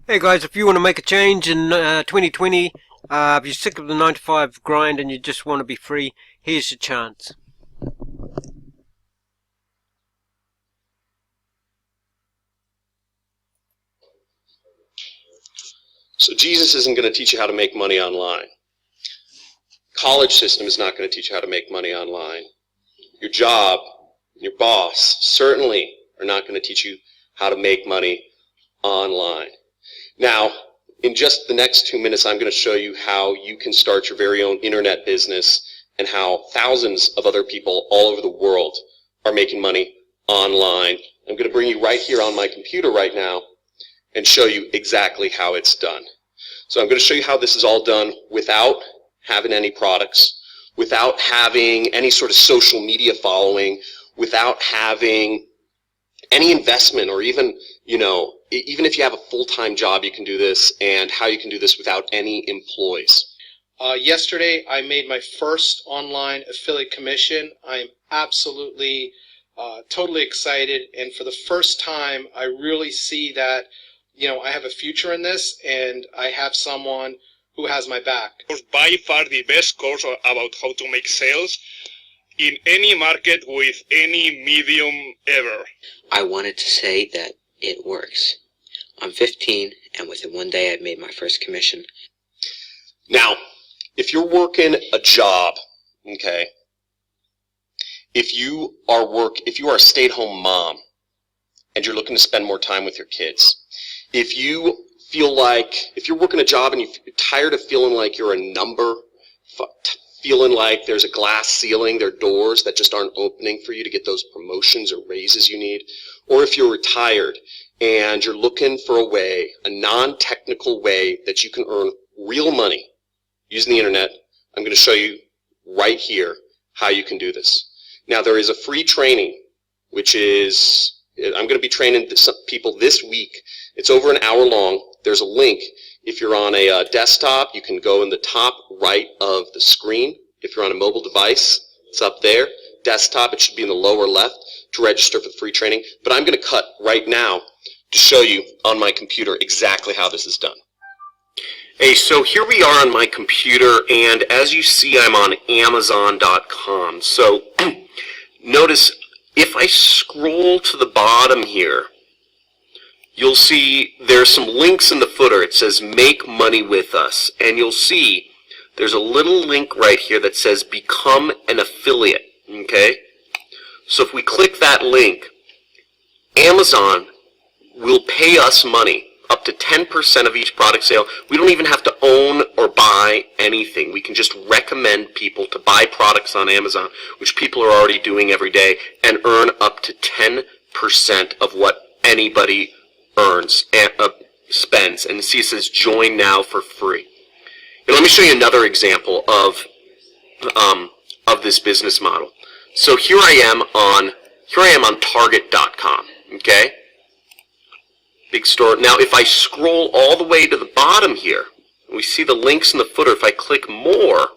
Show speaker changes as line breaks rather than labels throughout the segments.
Hey guys, if you want to make a change in 2020, if you're sick of the 9 to 5 grind and you just want to be free, here's your chance.
So Jesus isn't going to teach you how to make money online. College system is not going to teach you how to make money online. Your job, your boss certainly are not going to teach you how to make money online. Now, in just the next 2 minutes, I'm going to show you how you can start your very own internet business and how thousands of other people all over the world are making money online. I'm going to bring you right here on my computer right now and show you exactly how it's done. So I'm going to show you how this is all done without having any products, without having any sort of social media following, without having any investment, or even if you have a full-time job, you can do this, and how you can do this without any employees.
Yesterday, I made my first online affiliate commission. I'm absolutely, totally excited, and for the first time, I really see that, I have a future in this, and I have someone who has my back.
By far the best course about how to make sales in any market with any medium ever.
I wanted to say that it works. I'm 15, and within one day I've made my first commission.
Now, if you're working a job, okay, if you are a stay-at-home mom and you're looking to spend more time with your kids, if you're working a job and you're tired of feeling like you're a number, feeling like there's a glass ceiling, there are doors that just aren't opening for you to get those promotions or raises you need, or if you're retired and you're looking for a non-technical way that you can earn real money using the internet, I'm going to show you right here how you can do this. Now, there is a free training, which is, I'm going to be training some people this week. It's over an hour long. There's a link. If you're on a desktop, you can go in the top right of the screen. If you're on a mobile device, it's up there. Desktop, it should be in the lower left to register for the free training. But I'm going to cut right now to show you on my computer exactly how this is done. Hey, so here we are on my computer, and as you see, I'm on Amazon.com. So notice if I scroll to the bottom here, you'll see there's some links in the footer. It says make money with us, and you'll see there's a little link right here that says become an affiliate, okay? So if we click that link, Amazon will pay us money, up to 10% of each product sale. We don't even have to own or buy anything. We can just recommend people to buy products on Amazon, which people are already doing every day, and earn up to 10% of what anybody earns and spends. And see, it says join now for free. And let me show you another example of this business model. So here I am on Target.com. Okay, big store. Now, if I scroll all the way to the bottom here, we see the links in the footer. If I click more,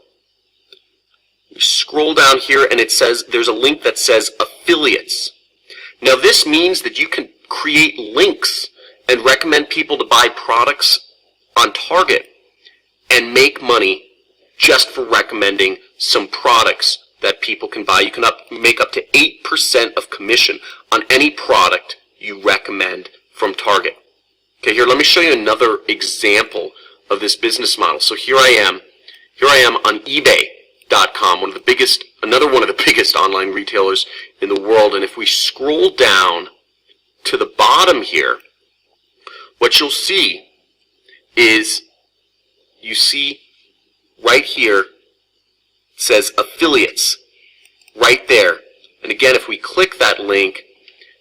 you scroll down here, and it says there's a link that says affiliates. Now, this means that you can create links and recommend people to buy products on Target and make money just for recommending some products that people can buy. You can make up to 8% of commission on any product you recommend from Target. Okay, here, let me show you another example of this business model. So here I am on eBay.com, another one of the biggest online retailers in the world. And if we scroll down to the bottom here, what you'll see is, you see right here, it says affiliates right there. And again, if we click that link,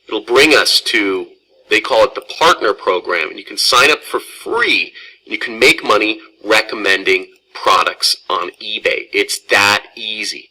it'll bring us to, they call it the partner program, and you can sign up for free, and you can make money recommending products on eBay. It's that easy.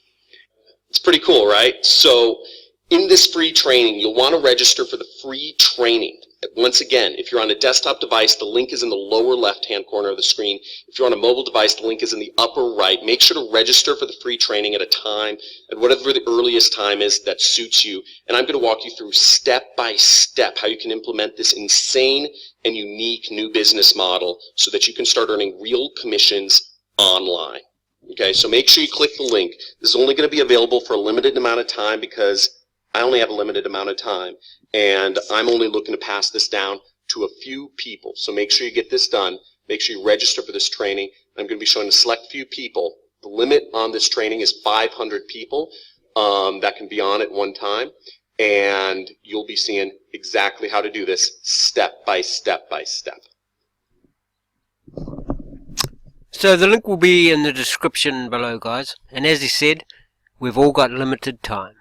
It's pretty cool, right? So in this free training, you'll want to register for the free training. Once again, if you're on a desktop device, the link is in the lower left-hand corner of the screen. If you're on a mobile device, the link is in the upper right. Make sure to register for the free training at a time, at whatever the earliest time is that suits you. And I'm going to walk you through step by step how you can implement this insane and unique new business model so that you can start earning real commissions online. Okay, so make sure you click the link. This is only going to be available for a limited amount of time because I only have a limited amount of time, and I'm only looking to pass this down to a few people. So make sure you get this done. Make sure you register for this training. I'm going to be showing a select few people. The limit on this training is 500 people that can be on at one time, and you'll be seeing exactly how to do this step by step by step.
So the link will be in the description below, guys. And as he said, we've all got limited time.